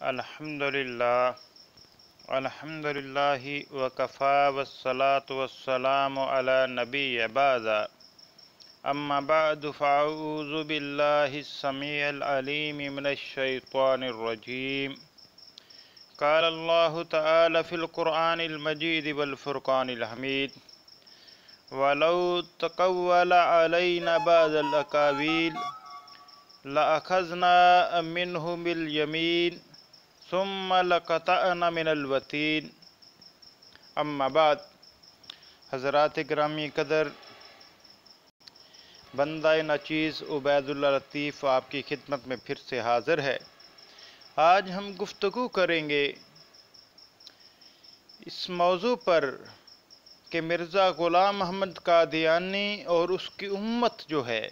अल्हम्दुलिल्लाहि वकफ़ा वस्सलातु वस्सलामु अला नबी बादा अम्मा बअदु फ़अऊज़ु बिल्लाहिस समीइल अलीम मिनश शैतानिर रजीम क़ाल अल्लाहु तआला फ़िल क़ुरआनिल मजीद वल फ़ुरक़ानिल हमीद वलौ तक़व्वल अलैना बअदल अकावील लअख़ज़ना मिन्हु बिल यमीन सुम्मा लक़तअना मिनल वतीन। अम्मा बाद। हज़रात ग्रामी कदर, बंदा नाचीज़ उबैदुल्लाह लतीफ़ आपकी खिदमत में फिर से हाज़िर है। आज हम गुफ्तगू करेंगे इस मौजू पर कि मिर्ज़ा ग़ुलाम अहमद कादियानी और उसकी उम्मत जो है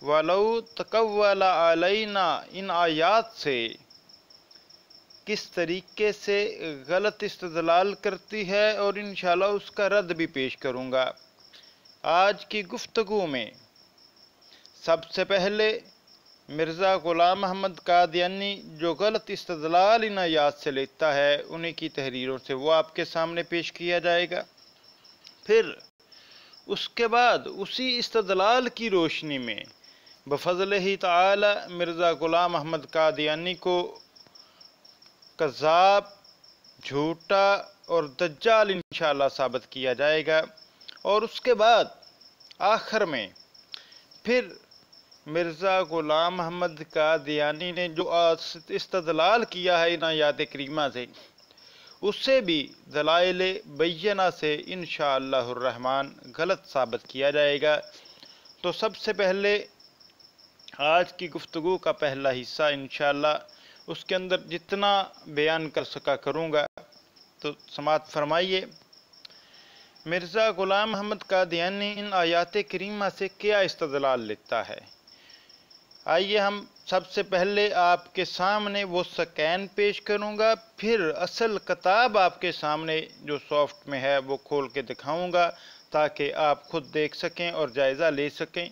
वलौ तक़व्वल अलैना, इन आयात से किस तरीके से गलत इस्तेदलाल करती है और इंशाअल्लाह उसका रद्द भी पेश करूँगा। आज की गुफ्तगू में सबसे पहले मिर्ज़ा ग़ुलाम अहमद कादियानी जो गलत इस्तेदलाल इन आयात से लेता है उन्हीं की तहरीरों से वो आपके सामने पेश किया जाएगा। फिर उसके बाद उसी इस्तेदलाल की रोशनी में बफ़ज़्लिही तआला मिर्ज़ा ग़ुलाम अहमद कादियानी को कज़्ज़ाब, झूठा और दज्जाल इंशाअल्लाह साबित किया जाएगा। और उसके बाद आखिर में फिर मिर्ज़ा ग़ुलाम अहमद कादियानी ने जो इस्तेदलाल किया है इन आयात करीमा से उससे भी दलाइल बय्यना से इंशाअल्लाहुर रहमान गलत साबित किया जाएगा। तो सबसे पहले आज की गुफ्तगू का पहला हिस्सा इंशाअल्लाह उसके अंदर जितना बयान कर सका करूँगा। तो समाअत फरमाइए। मिर्ज़ा ग़ुलाम अहमद कादियानी इन आयात करीमा से क्या इस्तेदलाल लेता है। आइए हम सबसे पहले आपके सामने वो स्कैन पेश करूँगा, फिर असल किताब आपके सामने जो सॉफ्ट में है वो खोल के दिखाऊँगा ताकि आप खुद देख सकें और जायज़ा ले सकें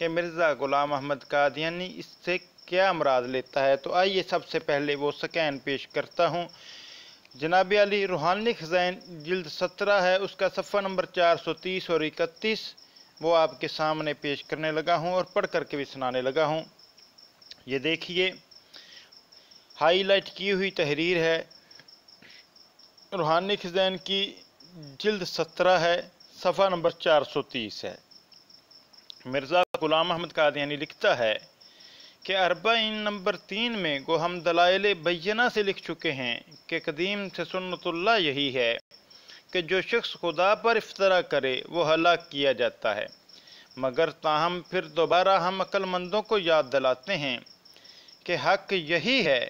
कि मिर्ज़ा ग़ुलाम अहमद कादियानी इससे क्या मुराद लेता है। तो आइए सबसे पहले वो स्कैन पेश करता हूँ। जनाब अली रूहानी ख़ज़ाइन जिल्द 17 है, उसका सफ़ा नंबर 430 और 31 वो आपके सामने पेश करने लगा हूँ और पढ़ करके भी सुनाने लगा हूँ। ये देखिए हाईलाइट की हुई तहरीर है, रूहानी ख़ज़ाइन की जिल्द 17 है, सफ़ा नंबर 430 है। मिर्ज़ा ग़ुलाम अहमद कादियानी लिखता है कि अर्बाइन नंबर 3 में को हम दलाइल बय्यना से लिख चुके हैं कि कदीम से सुन्नतुल्लाह यही है कि जो शख्स खुदा पर इफ्तरा करे वो हलाक किया जाता है। मगर ताहम फिर दोबारा हम अक्लमंदों को याद दिलाते हैं कि हक़ यही है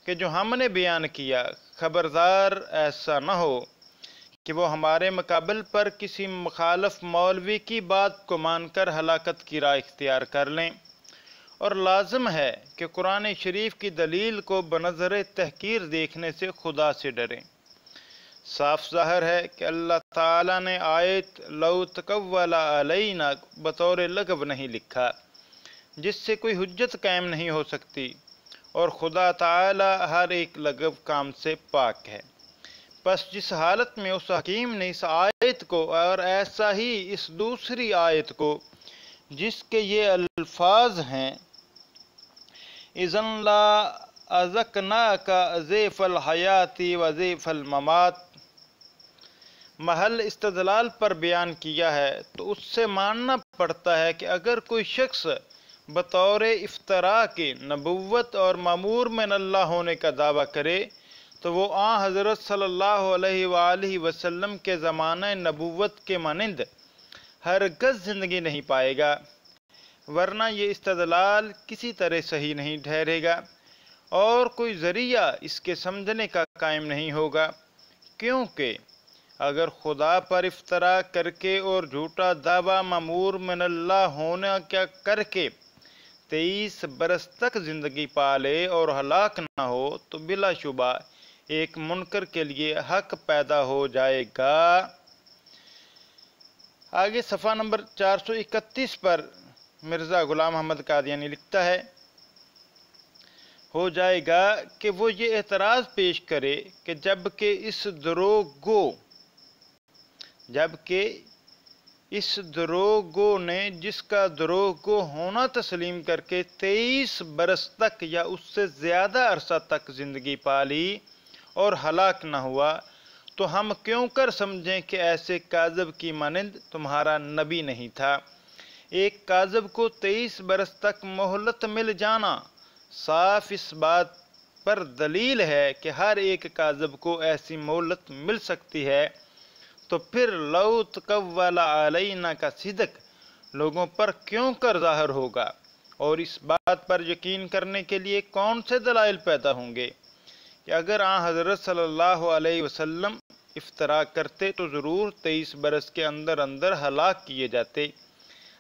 कि जो हमने बयान किया, खबरदार ऐसा न हो कि वो हमारे मुकाबल पर किसी मुखालफ मौलवी की बात को मानकर हलाकत की राह इख्तियार कर लें। और लाजम है कि कुरान शरीफ की दलील को बनज़र तहकीर देखने से खुदा से डरें। साफ ज़ाहिर है कि अल्लाह ताला ने आयत लौ तक़व्वल अलैना बतौर लगव नहीं लिखा, जिससे कोई हुज्जत कायम नहीं हो सकती और खुदा ताला हर एक लगव काम से पाक है। बस जिस हालत में उस हकीम ने इस आयत को और ऐसा ही इस दूसरी आयत को जिसके ये अल्फाज हैं इज़न ला अज़क़नाका ज़ैफ़ल हयाती व ज़ैफ़ल ममात महल इस्तेदलाल पर बयान किया है, तो उससे मानना पड़ता है कि अगर कोई शख्स बतौर इफ्तरा के नबुव्वत और मामूर में अल्लाह होने का दावा करे तो वो हज़रत सल्लल्लाहु अलैहि वसल्लम के ज़माना नबुव्वत के मानिंद हरगज़ ज़िंदगी नहीं पाएगा, वरना ये इस्तेदलाल किसी तरह सही नहीं ठहरेगा और कोई ज़रिया इसके समझने का कायम नहीं होगा। क्योंकि अगर खुदा पर इफ्तरा करके और झूठा दावा मामूर मिन अल्लाह होने का करके 23 बरस तक ज़िंदगी पाले और हलाक ना हो तो बिलाशुबा एक मुनकर के लिए हक पैदा हो जाएगा। आगे सफ़ा नंबर 431 पर मिर्ज़ा ग़ुलाम अहमद कादियानी लिखता है हो जाएगा कि वो ये एतराज़ पेश करे कि जबकि इस दरोगो ने जिसका दरोगो होना तस्लीम करके 23 बरस तक या उससे ज़्यादा अरसा तक ज़िंदगी पाली और हलाक न हुआ, तो हम क्यों कर समझें कि ऐसे काज़ब की मानंद तुम्हारा नबी नहीं था। एक काज़ब को 23 बरस तक मोहलत मिल जाना साफ इस बात पर दलील है कि हर एक काज़ब को ऐसी मोहलत मिल सकती है। तो फिर लौ तकव्वल अलैना का सिदक लोगों पर क्यों कर ज़ाहिर होगा, और इस बात पर यकीन करने के लिए कौन से दलाइल पैदा होंगे कि अगर हज़रत सल्लल्लाहु अलैहि वसल्लम इफ्तरा करते तो ज़रूर 23 बरस के अंदर अंदर हलाक किए जाते,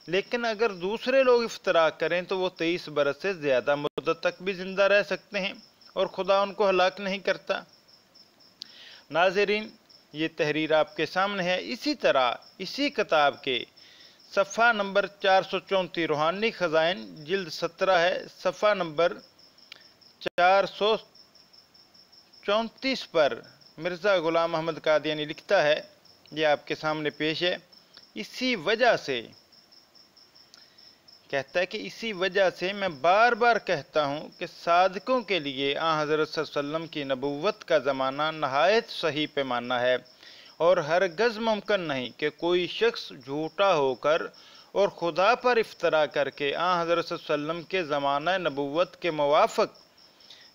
लेकिन अगर दूसरे लोग इफ्तरा करें तो वो 23 बरस से ज़्यादा मुद्दत तक भी ज़िंदा रह सकते हैं और खुदा उनको हलाक नहीं करता। नाज़रीन, ये तहरीर आपके सामने है। इसी तरह इसी किताब के सफ़ा नंबर 434 रूहानी ख़ज़ाइन जिल्द 17 है, सफ़ा नंबर 434 पर मिर्ज़ा ग़ुलाम अहमद कादियानी लिखता है, ये आपके सामने पेश है। इसी वजह से कहता है कि इसी वजह से मैं बार बार कहता हूँ कि सादिकों के लिए हज़रत सल्लल्लाहु अलैहि वसल्लम की नबुव्वत का ज़माना नहायत सही पैमाना है, और हरगज़ मुमकिन नहीं कि कोई शख्स झूठा होकर और खुदा पर इफ्तरा करके हज़रत सल्लल्लाहु अलैहि वसल्लम के ज़माना नबुव्वत के मुवाफ़िक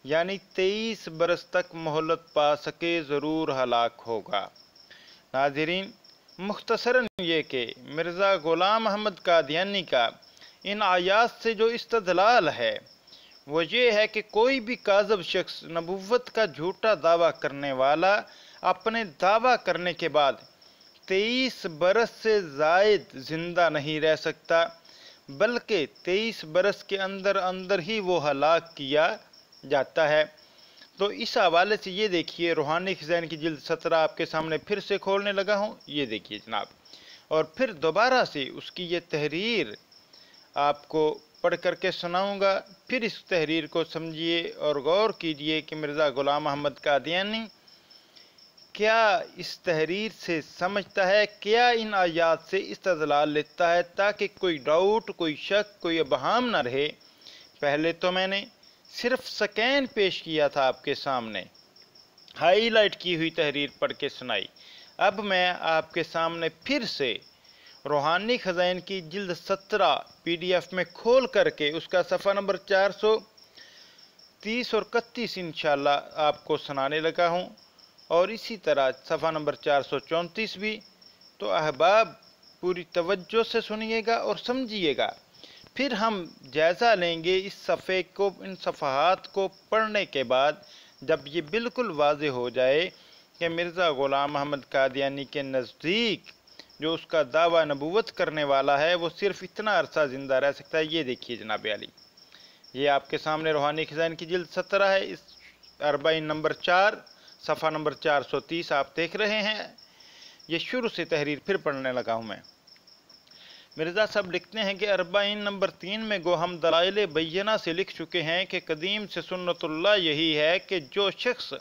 यानी 23 बरस तक मोहलत पा सके, ज़रूर हलाक होगा। नाज़रीन, मुख्तसरन ये कि मिर्ज़ा ग़ुलाम अहमद कादियानी का इन आयात से जो इस्तदलाल है वो ये है कि कोई भी काज़ब शख्स नबुव्वत का झूठा दावा करने वाला अपने दावा करने के बाद 23 बरस से ज़ायद ज़िंदा नहीं रह सकता, बल्कि 23 बरस के अंदर अंदर ही वो हलाक किया जाता है। तो इस हवाले से ये देखिए, रूहानी ख़ज़ाइन की जिल्द 17 आपके सामने फिर से खोलने लगा हूँ, ये देखिए जनाब, और फिर दोबारा से उसकी ये तहरीर आपको पढ़ करके सुनाऊंगा। फिर इस तहरीर को समझिए और गौर कीजिए कि मिर्ज़ा ग़ुलाम अहमद कादियानी क्या इस तहरीर से समझता है, क्या इन आयात से इस्तदलाल लेता है, ताकि कोई डाउट, कोई शक, कोई अबहाम न रहे। पहले तो मैंने सिर्फ स्कैन पेश किया था आपके सामने, हाईलाइट की हुई तहरीर पढ़ के सुनाई। अब मैं आपके सामने फिर से रूहानी ख़ज़ाइन की जिल्द 17 PDF में खोल करके उसका सफ़ा नंबर 430 और 31 इंशाअल्लाह आपको सुनाने लगा हूँ, और इसी तरह सफ़ा नंबर 434 भी। तो अहबाब पूरी तवज्जो से सुनिएगा और समझिएगा। फिर हम जायज़ा लेंगे इस सफ़े को, इन सफ़हात को पढ़ने के बाद, जब ये बिल्कुल वाज़ेह हो जाए कि मिर्ज़ा ग़ुलाम अहमद कादियानी के नज़दीक जो उसका दावा नबूवत करने वाला है वो सिर्फ इतना अरसा ज़िंदा रह सकता है। ये देखिए जनाब अली, ये आपके सामने रूहानी ख़ज़ाइन की जिल्द 17 है, इस 40 नंबर 4 सफ़ा नंबर 430 आप देख रहे हैं। ये शुरू से तहरीर फिर पढ़ने लगा हूँ मैं। मिर्ज़ा साहब लिखते हैं कि 40 नंबर 3 में गो हम दलाइल बैयना से लिख चुके हैं कि कदीम से सुन्नतुल्लाह यही है कि जो शख्स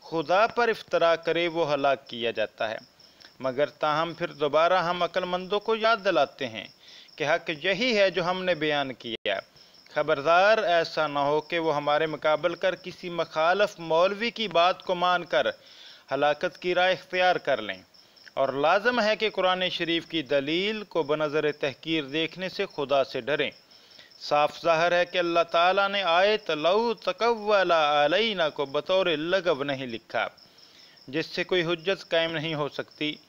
खुदा पर इफ्तरा करे वो हलाक किया जाता है, मगर ताहम फिर दोबारा हम अक्लमंदों को याद दिलाते हैं कि हक़ यही है जो हमने बयान किया। खबरदार ऐसा न हो कि वो हमारे मुकाबल कर किसी मखालफ मौलवी की बात को मान कर हलाकत की राह इख्तियार कर लें, और लाजम है कि कुरान शरीफ की दलील को बनज़र तहकीर देखने से खुदा से डरें। साफ ज़ाहिर है कि अल्लाह ताला ने आयत लौ तकव्वल अलैना को बतौर लगव नहीं लिखा, जिससे कोई हुज्जत कायम नहीं हो सकती,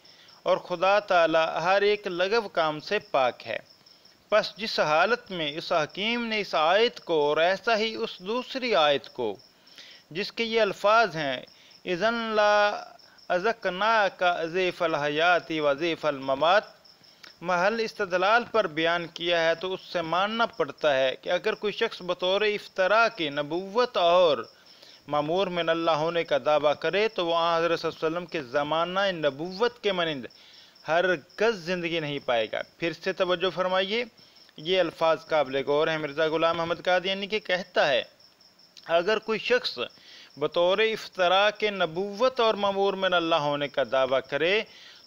और खुदा ताला हर एक लगव काम से पाक है। बस जिस हालत में इस हकीम ने इस आयत को और ऐसा ही उस दूसरी आयत को जिसके ये अल्फाज हैं, इज़न ला अज़कना का अज़ीफ़ल हयाती वज़ीफ़ल ममात, महल इस्तदलाल पर बयान किया है, तो उससे मानना पड़ता है कि अगर कोई शख्स बतौर इफ्तरा के नबुव्वत और मामूर मिन अल्लाह होने का दावा करे तो वो हज़रत सल्लल्लाहु अलैहि वसल्लम के ज़माना नबुव्वत के मानिंद हरगज़ ज़िंदगी नहीं पाएगा। फिर से तवज्जो फरमाइए, ये अल्फाज काबिल गौर हैं। मिर्ज़ा ग़ुलाम अहमद कादियानी के कहता है अगर कोई शख्स बतौर इफ्तरा के नबूवत और ममूर में अल्लाह होने का दावा करे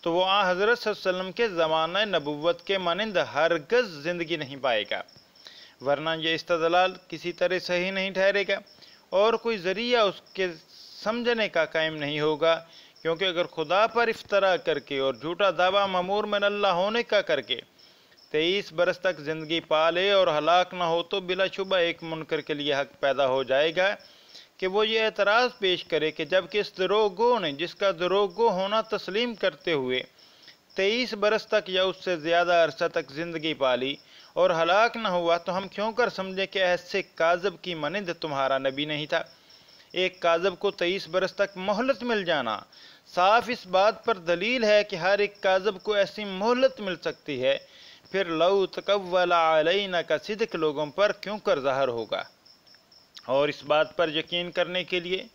तो वो हज़रत सल्लल्लाहु अलैहि वसल्लम के ज़माना नबूवत के मानिंद हरगज़ ज़िंदगी नहीं पाएगा, वरना ये इस्तदलाल किसी तरह सही नहीं ठहरेगा और कोई ज़रिया उसके समझने का कायम नहीं होगा। क्योंकि अगर खुदा पर इफ्तरा करके और झूठा दावा ममूर में अल्लाह होने का करके 23 बरस तक ज़िंदगी पाले और हलाक ना हो तो बिलाशुबा एक मुनकर के लिए हक पैदा हो जाएगा कि वो ये एतराज़ पेश करे कि जबकि इस दरोगो ने जिसका दरोगो होना तस्लीम करते हुए 23 बरस तक या उससे ज़्यादा अरसा तक ज़िंदगी पाली और हलाक न हुआ, तो हम क्यों कर समझे कि ऐसे काज़ब की मानिंद तुम्हारा नबी नहीं था। एक काज़ब को 23 बरस तक मोहलत मिल जाना साफ इस बात पर दलील है कि हर एक काज़ब को ऐसी मोहलत मिल सकती है, फिर लौ तकव्वला अलैना का सिद्क लोगों पर क्यों कर ज़ाहिर होगा। और इस बात पर यकीन करने के लिए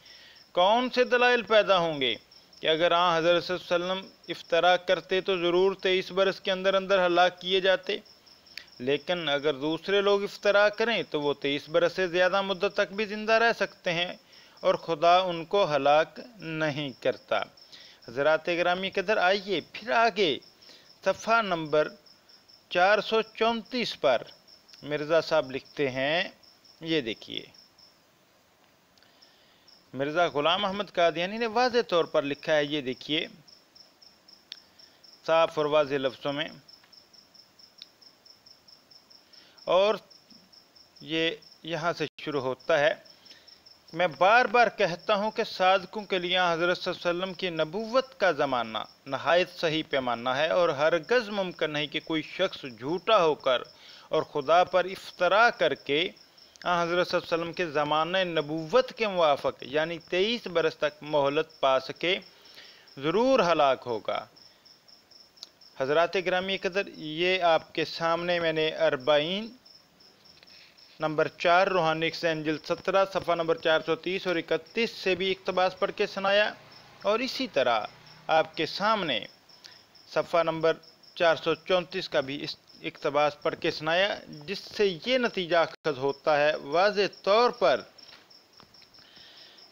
कौन से दलाइल पैदा होंगे कि अगर हज़रत सल्लल्लाहु अलैहि वसल्लम इफ्तरा करते तो ज़रूर 23 बरस के अंदर अंदर हलाक किए जाते, लेकिन अगर दूसरे लोग इफ्तरा करें तो वो 23 बरस से ज़्यादा मुद्दत तक भी ज़िंदा रह सकते हैं और खुदा उनको हलाक नहीं करता। हज़रात गिरामी कदर, आइए फिर आगे सफ़ा नंबर 434 पर मिर्ज़ा साहब लिखते हैं, ये देखिए, मिर्ज़ा ग़ुलाम अहमद कादियानी ने वाज़े तौर पर लिखा है, ये देखिए साफ और वाज़े लफ्ज़ों में, और ये यहाँ से शुरू होता है। मैं बार बार कहता हूँ कि सादकों के लिए हज़रत सल्लल्लाहु अलैहि वसल्लम की नबूवत का ज़माना नहायत सही पैमाना है और हरगज़ मुमकिन नहीं कि कोई शख्स झूठा होकर और खुदा पर इफ्तरा करके हज़रत सल्लल्लाहु अलैहि वसल्लम के ज़माने नबूवत के मुवाफ़िक यानी 23 बरस तक मोहलत पा सके, ज़रूर हलाक होगा। हज़रात गिरामी कदर, ये आपके सामने मैंने 40 नंबर 4 रूहानी जिल्द 17 सफ़ा नंबर 430 और 31 से भी इक़्तिबास पढ़ के सुनाया, और इसी तरह आपके सामने सफ़ा नंबर 434 का भी इक़्तिबास पढ़ के सुनाया, जिससे ये नतीजा अखज़ होता है वाज़े तौर पर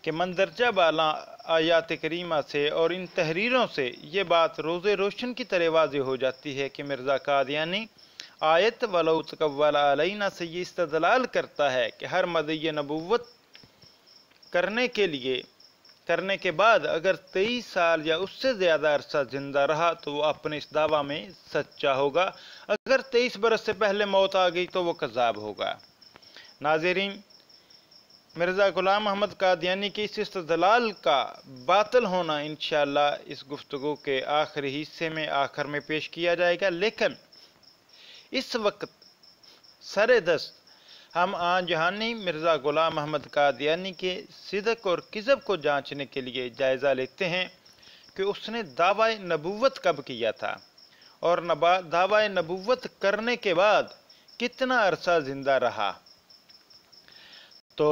कि मंदरजा बाला आयात करीमा से और इन तहरीरों से ये बात रोज़े रोशन की तरह वाज़े हो जाती है कि मिर्ज़ा कादियानी आयत वलौ तकव्वला अलैना से ये इस्तदलाल करता है कि हर मदई नबूवत करने के बाद अगर 23 साल या उससे ज़्यादा अरसा ज़िंदा रहा तो वो अपने इस दावा में सच्चा होगा, अगर 23 बरस से पहले मौत आ गई तो वो कज़ाब होगा। नाज़रीन, मिर्ज़ा ग़ुलाम अहमद कादियानी के इस इस्तदलाल का बातिल होना इंशाअल्लाह इस गुफ्तगू के आखिरी हिस्से में आखिर में पेश किया जाएगा, लेकिन इस वक्त सरे दस्त हम जहानी मिर्ज़ा ग़ुलाम अहमद कादियानी के सिदक और किज़ब को जांचने के लिए जायज़ा लेते हैं कि उसने दावा नबूवत कब किया था और दावा नबूवत करने के बाद कितना अरसा ज़िंदा रहा। तो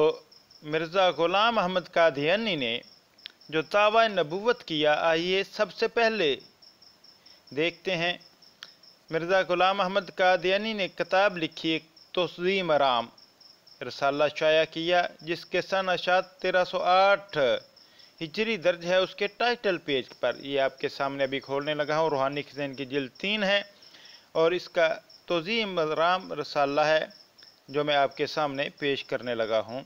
मिर्ज़ा ग़ुलाम अहमद कादियानी ने जो दावा नबूवत किया, आइए सबसे पहले देखते हैं। मिर्ज़ा ग़ुलाम अहमद कादियानी ने किताब लिखी, तज़ीम राम रसाला शाया किया, जिसके सन अशात 1308 हिजरी दर्ज है उसके टाइटल पेज पर। ये आपके सामने अभी खोलने लगा हूँ, रूहानी खज़ाइन की जिल्द 3 है और इसका तज़ीम राम रसाला है जो मैं आपके सामने पेश करने लगा हूँ,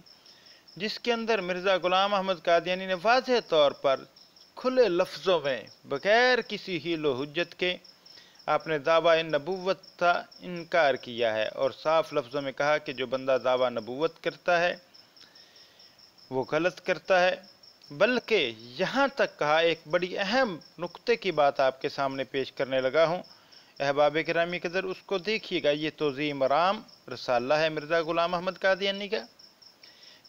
जिसके अंदर मिर्ज़ा ग़ुलाम अहमद कादियानी ने वाज़ेह तौर पर खुले लफ्ज़ों में बग़ैर किसी हीलो हुज्जत के आपने दावा नबूवत का इनकार किया है और साफ लफ्ज़ों में कहा कि जो बंदा दावा नबूवत करता है वो गलत करता है। बल्कि यहाँ तक कहा, एक बड़ी अहम नुक्ते की बात आपके सामने पेश करने लगा हूँ अहबाब किरामी कदर, उसको देखिएगा। ये तज़ीम राम रसाला है मिर्ज़ा ग़ुलाम अहमद कादियानी का,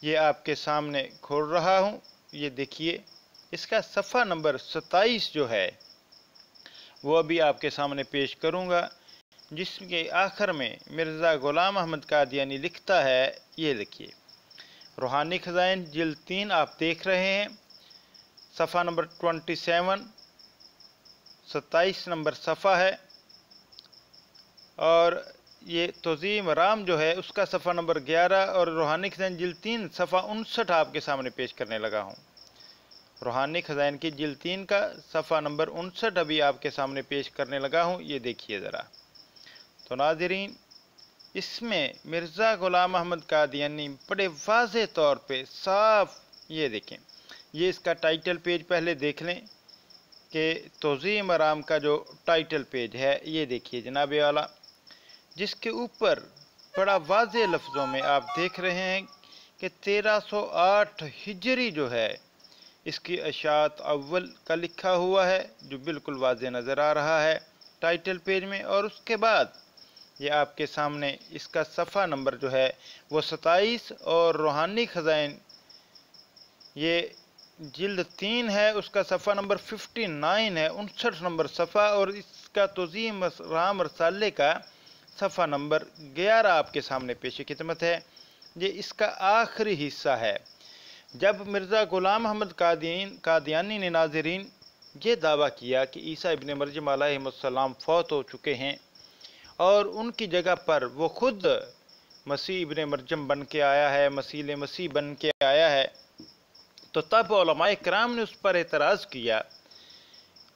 ये आपके सामने खोल रहा हूँ, ये देखिए। इसका सफ़ा नंबर 27 जो है वो अभी आपके सामने पेश करूँगा, जिसके आखिर में मिर्ज़ा ग़ुलाम अहमद कादियानी लिखता है, ये देखिए। रूहानी खज़ाइन जिल्द 3 आप देख रहे हैं, सफ़ा नंबर 27 27 नंबर सफ़ा है और یہ توضیح مرام جو ہے اس کا صفحہ نمبر 11 اور روحانی خزائن جلد 3 صفحہ 59 آپ کے سامنے پیش کرنے لگا ہوں۔ روحانی خزائن کی جلد 3 کا صفحہ نمبر 59 ابھی آپ کے سامنے پیش کرنے لگا ہوں، یہ دیکھیے ذرا۔ تو ناظرین، اس میں مرزا غلام احمد قادیانی بڑے واضح طور پہ صاف، یہ دیکھیں، یہ اس کا ٹائٹل پیج پہلے دیکھ لیں کہ توضیح مرام کا جو ٹائٹل پیج ہے یہ دیکھیے جناب اعلیٰ، جس کے اوپر بڑا واضح لفظوں میں آپ دیکھ رہے ہیں کہ 1308 ہجری جو ہے اس کی اشاعت اول کا لکھا ہوا ہے، جو بالکل واضح نظر آ رہا ہے ٹائٹل پیج میں، اور اس کے بعد یہ آپ کے سامنے اس کا صفحہ نمبر جو ہے وہ 27 اور روحانی خزائن یہ جلد 3 ہے، اس کا صفحہ نمبر 59 ہے، 59 نمبر صفحہ، اور اس کا توضیح مرام رسالے کا صفحہ نمبر 11 آپ کے سامنے پیش خدمت ہے۔ یہ اس کا آخری حصہ ہے۔ جب مرزا غلام احمد قادیانی نے ناظرین یہ دعویٰ کیا کہ عیسیٰ ابن مریم علیہ السلام فوت ہو چکے ہیں اور ان کی جگہ پر وہ خود مسیح ابن مریم بن کے آیا ہے، مسیح بن کے آیا ہے، تو تب علماء کرام نے اس پر اعتراض کیا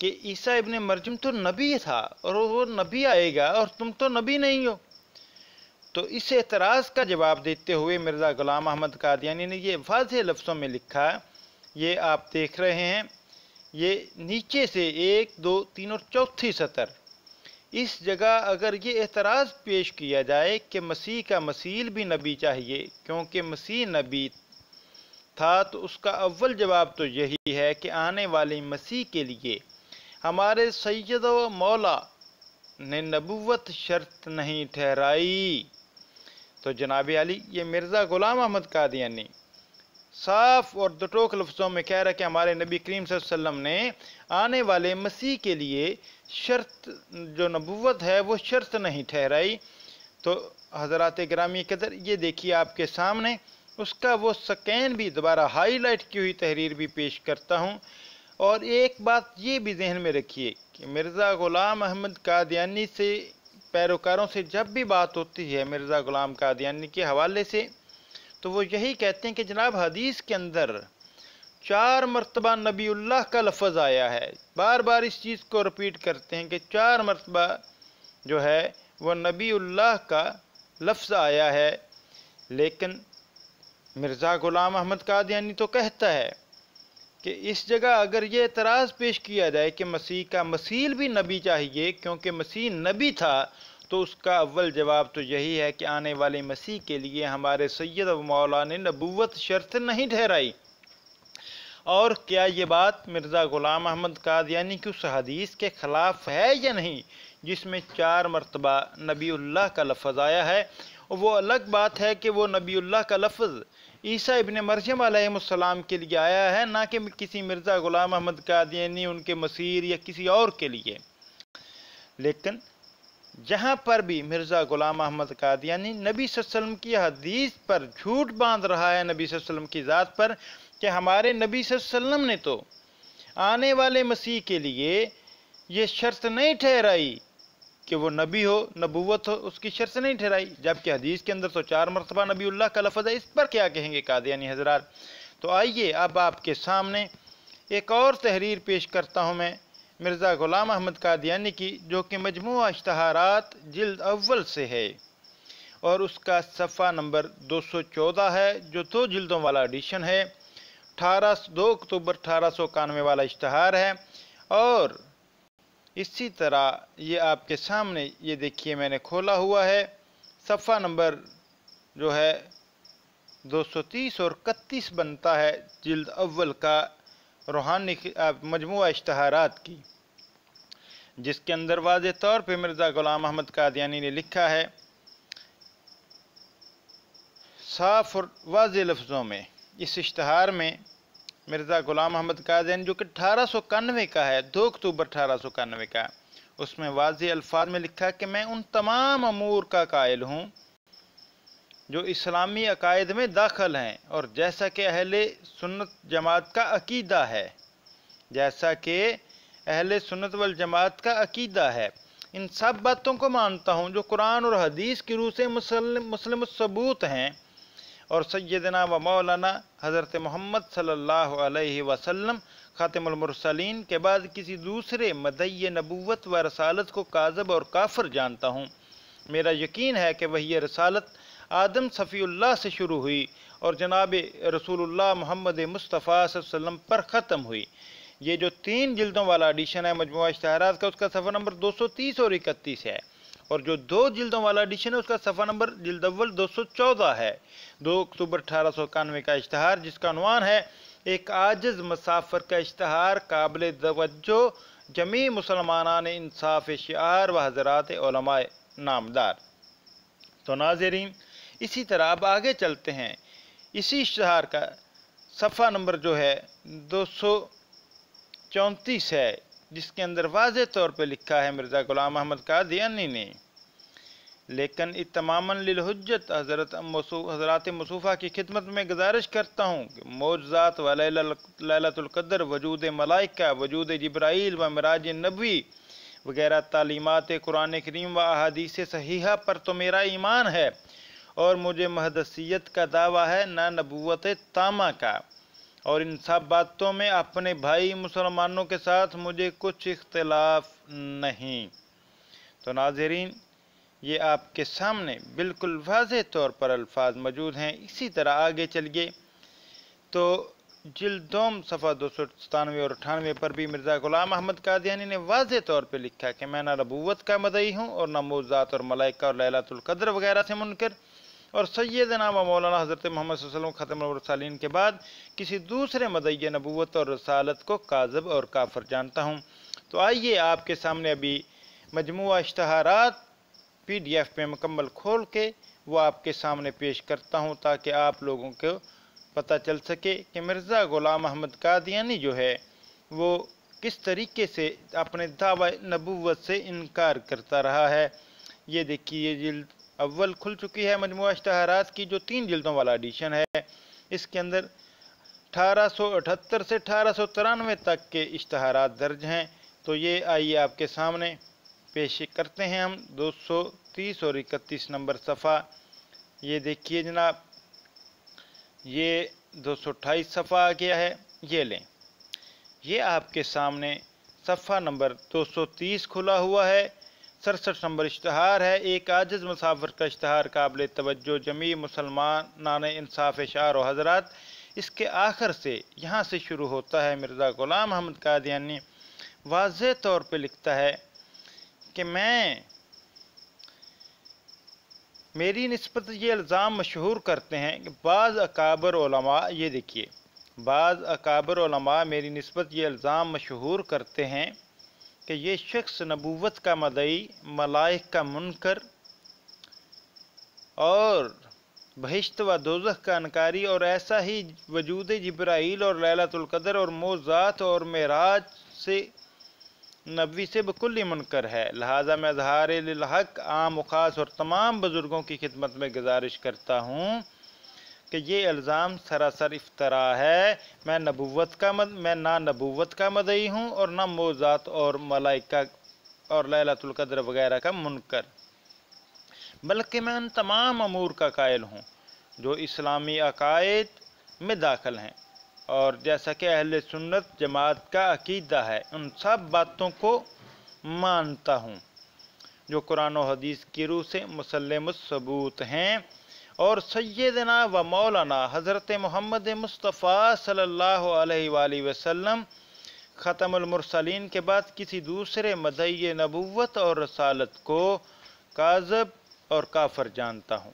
کہ عیسیٰ ابن مریم تو نبی تھا اور وہ نبی آئے گا اور تم تو نبی نہیں ہو۔ تو اس اعتراض کا جواب دیتے ہوئے مرزا غلام احمد قادیانی نے یہ واضح لفظوں میں لکھا، یہ آپ دیکھ رہے ہیں، یہ نیچے سے 1 2 3 اور چوتھی سطر، اس جگہ اگر یہ اعتراض پیش کیا جائے کہ مسیح کا مسیل بھی نبی چاہیے کیونکہ مسیح نبی تھا، تو اس کا اول جواب تو یہی ہے کہ آنے والی مسیح کے لیے ہمارے سید و مولا نے نبوت شرط نہیں ٹھہرائی۔ تو جناب علی، یہ مرزا غلام احمد قادیانی صاف اور دو ٹوک لفظوں میں کہہ رہا کہ ہمارے نبی کریم صلی اللہ علیہ وسلم نے آنے والے مسیح کے لیے شرط جو نبوت ہے وہ شرط نہیں ٹھہرائی۔ تو حضرات گرامی قدر، یہ دیکھیے آپ کے سامنے اس کا وہ سکین بھی دوبارہ ہائی لائٹ کی ہوئی تحریر بھی پیش کرتا ہوں۔ اور ایک بات یہ بھی ذہن میں رکھیے کہ مرزا غلام احمد قادیانی سے پیروکاروں سے جب بھی بات ہوتی ہے مرزا غلام قادیانی کے حوالے سے، تو وہ یہی کہتے ہیں کہ جناب حدیث کے اندر 4 مرتبہ نبی اللہ کا لفظ آیا ہے، بار بار اس چیز کو رپیٹ کرتے ہیں کہ 4 مرتبہ جو ہے وہ نبی اللہ کا لفظ آیا ہے، لیکن مرزا غلام احمد قادیانی تو کہتا ہے کہ اس جگہ اگر یہ اعتراض پیش کیا جائے کہ مسیح کا مسیل بھی نبی چاہیے کیونکہ مسیح نبی تھا، تو اس کا اول جواب تو یہی ہے کہ آنے والے مسیح کے لیے ہمارے سید و مولا نے نبوت شرط نہیں ٹھہرائی۔ اور کیا یہ بات مرزا غلام احمد قادیانی کی اس حدیث کے خلاف ہے یا نہیں جس میں 4 مرتبہ نبی اللہ کا لفظ آیا ہے؟ وہ الگ بات ہے کہ وہ نبی اللہ کا لفظ عیسیٰ ابن مریم علیہ السلام کے لیے آیا ہے، نہ کہ کسی مرزا غلام احمد قادیانی ان کے مسیر یا کسی اور کے لیے۔ لیکن جہاں پر بھی مرزا غلام احمد قادیانی نبی صلی اللہ علیہ وسلم کی حدیث پر جھوٹ باندھ رہا ہے، نبی صلی اللہ علیہ وسلم کی ذات پر، کہ ہمارے نبی صلی اللہ علیہ وسلم نے تو آنے والے مسیح کے لیے یہ شرط نہیں ٹھہرائی کہ وہ نبی ہو، نبوت ہو، اس کی شرط نہیں ٹھہرائی، جبکہ حدیث کے اندر تو 4 مرتبہ نبی اللہ کا لفظ ہے۔ اس پر کیا کہیں گے قادیانی حضرات؟ تو آئیے اب آپ کے سامنے ایک اور تحریر پیش کرتا ہوں میں مرزا غلام احمد قادیانی کی، جو کہ مجموعہ اشتہارات جلد اول سے ہے اور اس کا صفحہ نمبر 214 ہے، جو 2 جلدوں والا ایڈیشن ہے، 2 اکتوبر 1891 والا اشتہار ہے۔ اور اسی طرح یہ آپ کے سامنے یہ دیکھیے میں نے کھولا ہوا ہے، صفحہ نمبر جو ہے 230 اور 31 بنتا ہے جلد اول کا روحانی مجموعہ اشتہارات کی، جس کے اندر واضح طور پہ مرزا غلام احمد قادیانی نے لکھا ہے صاف اور واضح لفظوں میں۔ اس اشتہار میں مرزا غلام احمد قادیانی جو کہ 1891 کا ہے، 2 اکتوبر 1891 کا، اس میں واضح الفاظ میں لکھا کہ میں ان تمام امور کا قائل ہوں جو اسلامی عقائد میں داخل ہیں، اور جیسا کہ اہل سنت جماعت کا عقیدہ ہے، جیسا کہ اہل سنت والجماعت کا عقیدہ ہے، इन सब बातों को मानता हूँ जो कुरान और हदीस की रूह से मुस्लिम सबूत हैं, और सैयदना व मौलाना हज़रत मोहम्मद सल्लल्लाहु अलैहि वसल्लम ख़ातिमुल मुरसलीन के बाद किसी दूसरे मदई नबूवत व रसालत को काज़ब और काफिर जानता हूँ। मेरा यकीन है कि वही रसालत आदम सफ़ीउल्लाह से शुरू हुई और जनाब रसूलुल्लाह मोहम्मद मुस्तफ़ा सल्लल्लाहु अलैहि वसल्लम पर ख़त्म हुई। ये जो 3 जिल्दों वाला एडिशन है मजमुआ इश्तिहारात का, उसका सफ़ा नंबर 230 और 31 है, और जो 2 जिल्दों वाला एडिशन है उसका सफ़ा नंबर जिल्द अव्वल 214 है। 2 अक्टूबर 1891 का इश्तिहार, जिसका उन्वान है एक आजिज़ मुसाफिर का इश्तिहार काबिल तवज्जो जमी मुसलमानान इंसाफ शिआर व हज़रात उलमाए नामदार। तो नाज़रीन, इसी तरह अब आगे चलते हैं। इसी इश्तिहार का सफ़ा नंबर जो है 234 है, जिसके अंदर वाज़े तौर पर लिखा है मिर्ज़ा ग़ुलाम अहमद कादियानी ने, लेकिन इत्मामन लिल हुज्जत हज़रात मसूफ़ा की खिदमत में गुजारिश करता हूँ कि मौजज़ात व लैलतुल क़द्र, वजूद मलाइका, वजूद जिब्राईल व मिराज नबवी वगैरह तालीमात कुरान करीम व अहादीस सहीहा पर तो मेरा ईमान है, और मुझे महदसियत का दावा है न नबूवत तामा का, और इन सब बातों में अपने भाई मुसलमानों के साथ मुझे कुछ इख्तिलाफ नहीं। तो नाज़रीन, ये आपके सामने बिल्कुल वाज़ेह तौर पर अल्फाज मौजूद हैं। इसी तरह आगे चलिए तो जिल्दोम सफ़ा 297 और 98 पर भी मिर्ज़ा ग़ुलाम अहमद कादियानी ने वाज़ेह तौर पर लिखा कि मैं न नबूवत का मदई हूँ और न मौज़ात और मलाइका और लैलतुल क़द्र वगैरह से मुनकर, और सैयदना व मौलाना हज़रत मोहम्मद सल्लल्लाहु अलैहि वसल्लम ख़ातिमुल मुरसलीन के बाद किसी दूसरे मदई नबूवत और रसालत को काज़ब और काफिर जानता हूँ। तो आइए आपके सामने अभी मजमुआ इश्तिहारात PDF पे मुकम्मल खोल के वो आपके सामने पेश करता हूँ, ताकि आप लोगों को पता चल सके कि मिर्ज़ा ग़ुलाम अहमद कादियानी जो है वो किस तरीके से अपने दावा नबूवत से इनकार करता रहा है। ये देखिए, ये जिल्द अव्वल खुल चुकी है मजमुआ इश्तिहारात की, जो 3 जिल्दों वाला एडिशन है। इसके अंदर 1878 से 1893 तक के इश्तिहारात दर्ज हैं। तो ये आइए आपके सामने पेश करते हैं हम 230 और 31 नंबर सफ़ा। ये देखिए जनाब, ये 228 सफ़ा आ गया है। ये लें, ये आपके सामने सफ़ा नंबर 230 खुला हुआ है। 67 नंबर इश्तिहार है, एक आजिज़ मुसाफिर का इश्तिहार काबिल तवज्जो जमी मुसलमान इंसाफ शार व हज़रात। इसके आखिर से यहाँ से शुरू होता है। मिर्ज़ा ग़ुलाम अहमद कादियानी वाज़ेह तौर पर लिखता है कि मेरी निस्बत ये इल्ज़ाम मशहूर करते हैं कि बाज़ अकाबर उलमा, ये देखिए, बाज़ अकाबर उलमा मेरी निस्बत ये इल्ज़ाम मशहूर करते हैं कि ये शख्स नबूवत का मदई, मलाइक का मुनकर और बहिश्त व दोज़ख का इनकारी, और ऐसा ही वजूद जिब्राईल और लैलतुल क़द्र और मौज़ात और मेराज से नबी से बकुल्ली मुनकर है। लिहाजा मैं इज़हार लिल हक़ आम ख़ास और तमाम बुज़ुर्गों की खिदमत में गुजारिश करता हूँ कि ये इल्ज़ाम सरासर इफ्तरा है। मैं ना नबूवत का मदई हूँ और ना मौज़ात और मलाइका और लैलतुल क़द्र वगैरह का मुनकर, बल्कि मैं उन तमाम अमूर का कायल हूँ जो इस्लामी अकायद में दाखिल हैं, और जैसा कि अहले सुन्नत जमात का अकीदा है, उन सब बातों को मानता हूँ जो कुरान और हदीस की रूह से मुसल्लमुस सबूत हैं, और सैयदना व मौलाना हज़रत मोहम्मद मुस्तफ़ा सल्लल्लाहु अलैहि वसल्लम ख़ातिमुल मुरसलीन के बाद किसी दूसरे मदई नबूवत और रसालत को काज़ब और काफिर जानता हूँ,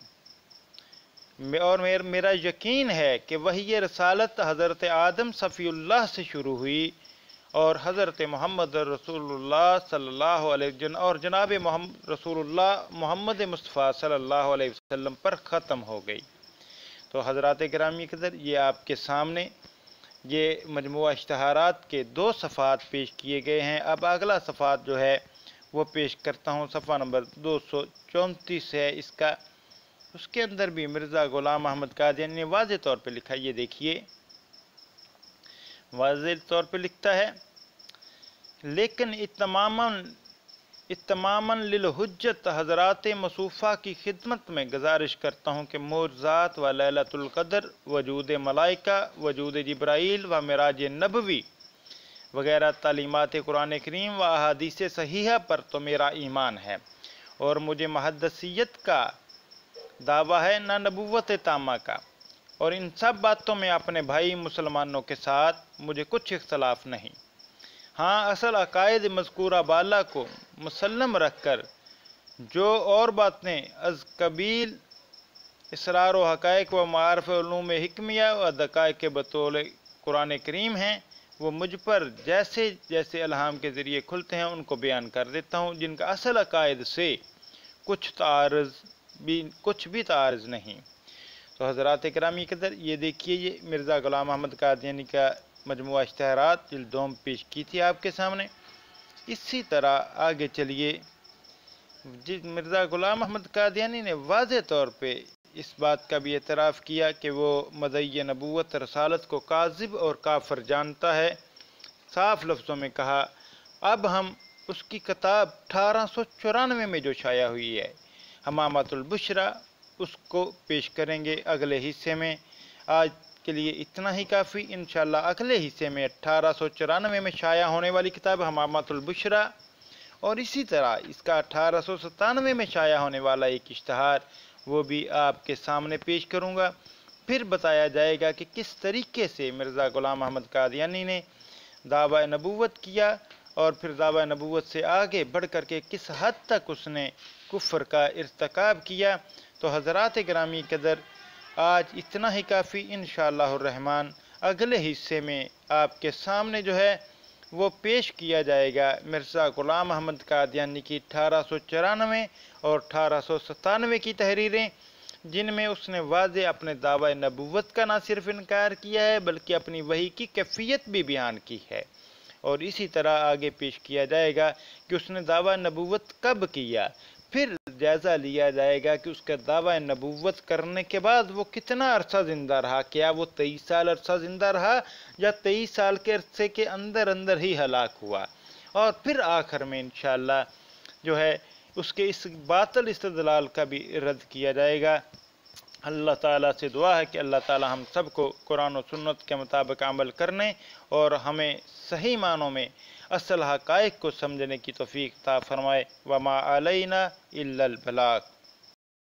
और मेरा यकीन है कि वही रसालत हज़रत आदम सफ़ीउल्लाह से शुरू हुई और हज़रत मोहम्मद रसूलुल्लाह सल्लल्लाहु अलैहि और जनाब रसूलुल्लाह मोहम्मद मुस्तफ़ा सल्लल्लाहु अलैहि वसल्लम पर ख़त्म हो गई। तो हज़रात गिरामी क़दर, ये आपके सामने ये मजमुआ इश्तिहारात के 2 सफ़ात पेश किए गए हैं। अब अगला सफ़ात जो है वो पेश करता हूँ, सफ़ा नंबर 234 है इसका। उसके अंदर भी मिर्ज़ा ग़ुलाम अहमद कादियानी ने वाज़ेह तौर पर लिखा। ये देखिए, वाज़ेह तौर पर लिखता है, लेकिन इत्मामन इत्तमामन लिल हुज्जत हज़रात मसूफ़ा की खिदमत में गुजारिश करता हूँ कि मोज़ात व लैलतुल क़द्र, वजूद मलाइका, वजूद जिब्राइल व मिराज नबवी वगैरह तालीमात कुरान करीम व अहादीस सहीहा पर तो मेरा ईमान है और मुझे मुहद्दिसियत का दावा है, न नबुव्वत तामा का। और इन सब बातों में अपने भाई मुसलमानों के साथ मुझे कुछ इख्तलाफ नहीं। हाँ, असल अकायद मज़कूरा बाला को मुसल्लम रख कर जो और बातें अज़ कबील इसरार व हक़ाइक़ व मारिफ़ उलूम हिकमिया व दक़ाइक़ के बतौल कुरान करीम हैं, वो मुझ पर जैसे जैसे इल्हाम के ज़रिए खुलते हैं उनको बयान कर देता हूँ, जिनका असल अकायद से कुछ भी तारज़ नहीं। तो हज़रात किरामी क़दर, ये देखिए, ये मिर्ज़ा ग़ुलाम अहमद कादियानी का मजमुआ इश्तिहारात जिल्द 2 में पेश की थी आपके सामने। इसी तरह आगे चलिए, मिर्ज़ा ग़ुलाम अहमद कादियानी ने वाज़े तौर पे इस बात का भी एतराफ़ किया कि वो मदई नबूवत रसालत को काज़िब और काफ़िर जानता है। साफ़ लफ्ज़ों में कहा, अब हम उसकी किताब 1894 में जो शाया हुई है हमामतुल बुशरा, उसको पेश करेंगे अगले हिस्से में। आज के लिए इतना ही काफ़ी। इंशाअल्लाह अगले हिस्से में 1894 में शाया होने वाली किताब हमामतुल बुशरा और इसी तरह इसका 1897 में शाया होने वाला एक इश्तिहार वो भी आपके सामने पेश करूँगा। फिर बताया जाएगा कि किस तरीके से मिर्ज़ा ग़ुलाम अहमद कादियानी ने दावा नबूवत किया और फिर दावा नबूवत से आगे बढ़ कर के किस हद तक उसने कुफ्र का इर्तिकाब किया। तो हज़रात गिरामी क़दर, आज इतना ही काफ़ी। इंशाअल्लाह रहमान अगले हिस्से में आपके सामने जो है वो पेश किया जाएगा मिर्ज़ा ग़ुलाम अहमद कादियानी की 1894 और 1897 की तहरीरें, जिनमें उसने वाज़े अपने दावा नबूवत का न सिर्फ इनकार किया है बल्कि अपनी वही की कैफियत भी बयान की है। और इसी तरह आगे पेश किया जाएगा कि उसने दावा नबूवत कब किया। फिर जायज़ा लिया जाएगा कि उसका दावा नबूवत करने के बाद वो कितना अरसा ज़िंदा रहा, क्या वो 23 साल अरसा ज़िंदा रहा या 23 साल के अरसे के अंदर अंदर ही हलाक हुआ। और फिर आखिर में इंशाअल्लाह जो है उसके इस बातिल इस्तदलाल का भी रद्द किया जाएगा। अल्लाह ताला से दुआ है कि अल्लाह ताला हम सबको कुरान और सुन्नत के मुताबिक अमल करने और हमें सही मानों में असल हक़ाइक़ को समझने की तौफ़ीक़ अता फ़रमाए। वमा अलैना इल्लल बलाग।